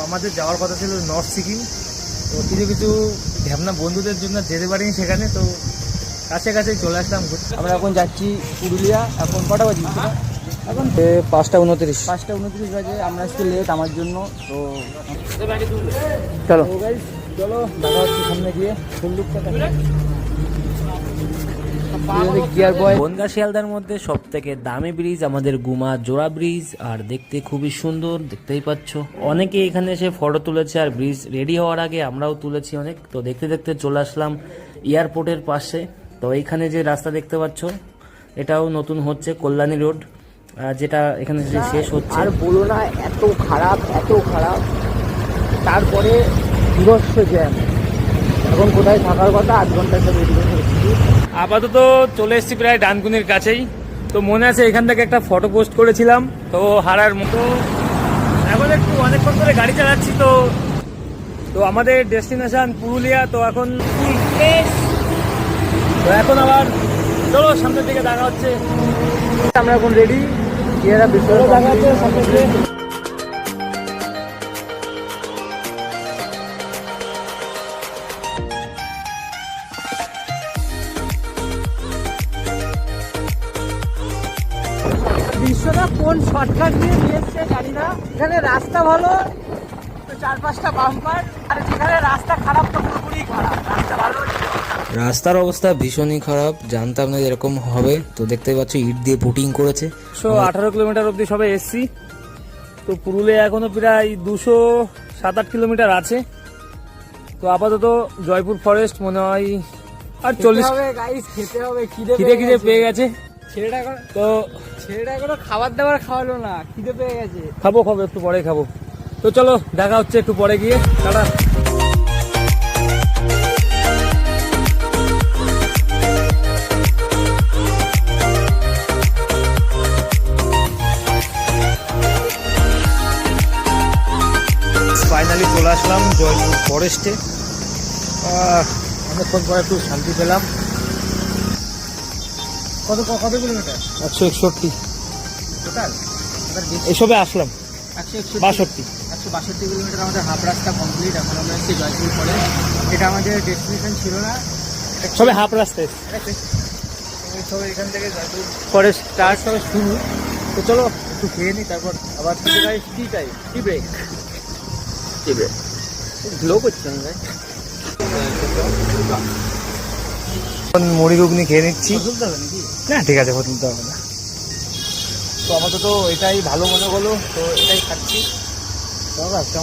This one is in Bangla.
আমাদের যাওয়ার কথা ছিল নর্থ সিকিম। তো কিছু কিছু ঢ্যাবনা বন্ধুদের জন্য যেতে পারিনি সেখানে, তো কাছাকাছি চলে আসলাম। আমরা এখন যাচ্ছি পুরুলিয়া। এখন কটা বাজে? এখন 5:29 বাজে। আমরা একটু লেট আমার জন্য। তো চলো চলো দেখা হচ্ছে সামনে গিয়ে। বনগাঁ শিয়ালদার মধ্যে সব থেকে দামি ব্রিজ আমাদের গুমা জোড়া ব্রিজ, আর দেখতে খুবই সুন্দর, দেখতেই পাচ্ছ। অনেকে এখানে এসে ফটো তুলেছে, আর ব্রিজ রেডি হওয়ার আগে আমরাও তুলেছি অনেক। তো দেখতে দেখতে চলে আসলাম এয়ারপোর্টের পাশে। তো এইখানে যে রাস্তা দেখতে পাচ্ছ, এটাও নতুন হচ্ছে, কল্যাণী রোড, যেটা এখানে যে শেষ হচ্ছে। আর বলো না, এত খারাপ এত খারাপ। তারপরে বিভৎস জ্যাম। এখন কোথায় থাকার কথা, 8 ঘন্টা সব রেডি করে রেখেছি। আপাতত চলে এসেছি প্রায় ডানকুনির কাছেই। তো মনে আছে এখান থেকে একটা ফটো পোস্ট করেছিলাম, তো হারার মতো। এখন একটু অনেকক্ষণ ধরে গাড়ি চালাচ্ছি। তো তো আমাদের ডেস্টিনেশন পুরুলিয়া। তো এখন ফুল ফ্রেশ। তো এখন আবার চলো সামনের দিকে দেখা হচ্ছে। আমরা এখন রেডি, এরা ভিতরে দেখা হচ্ছে সামনে দিকে। বিশ্বটা কোন শর্টকাট দিয়ে নিয়েছে জানি না। এখানে রাস্তা ভালো, তো 4-5টা বাম্পার, আর যেখানে রাস্তা খারাপ তো পুরোপুরি খারাপ। রাস্তা ভালো, রাস্তার অবস্থা ভীষণই খারাপ, জানতাম না এরকম হবে। তো দেখতে পাচ্ছ ইট দিয়ে পুটিং করেছে। 18 কিলোমিটার অব্দি সবে এসছি। তো পুরুলিয়া এখনো প্রায় 207-8 কিলোমিটার আছে। তো আপাতত জয়পুর ফরেস্ট মনে হয় আর 40। খেতে হবে, খিদে পেয়ে গেছে। ছেলেটা এখনো খাবার দাবার খাওয়ালো না, খিদে পেয়ে গেছে। খাবো একটু পরে খাবো। তো চলো দেখা হচ্ছে একটু পরে গিয়ে। টাটা। ফাইনালি চলে আসলাম জয়পুর ফরেস্টে। অনেকক্ষণ পরে একটু শান্তি পেলাম। কত কিলোমিটার? 161 টোটাল। এসবে আসলাম 162 কিলোমিটার। আমাদের হাফ রাস্তা কমপ্লিট। এখন আমরা এসেছি জয়পুর ফরেস্ট। এটা আমাদের ডেস্টিনেশন ছিল না, সবে হাফ রাস্তায়। সবে এখান থেকে জয়পুর ফরেস্ট স্টার্ট সবে শুরু। তো চলো একটু খেয়ে নিই, তারপর আবার টি ব্রেক গ্লো করছে না ভাই। মুড়ি ঘুগনি খেয়ে নিচ্ছি। না ঠিক আছে, তুলতে হবে না। তো আপাতত এটাই ভালো মনে হলো, তো এটাই খাচ্ছি। কেমন লাগছে?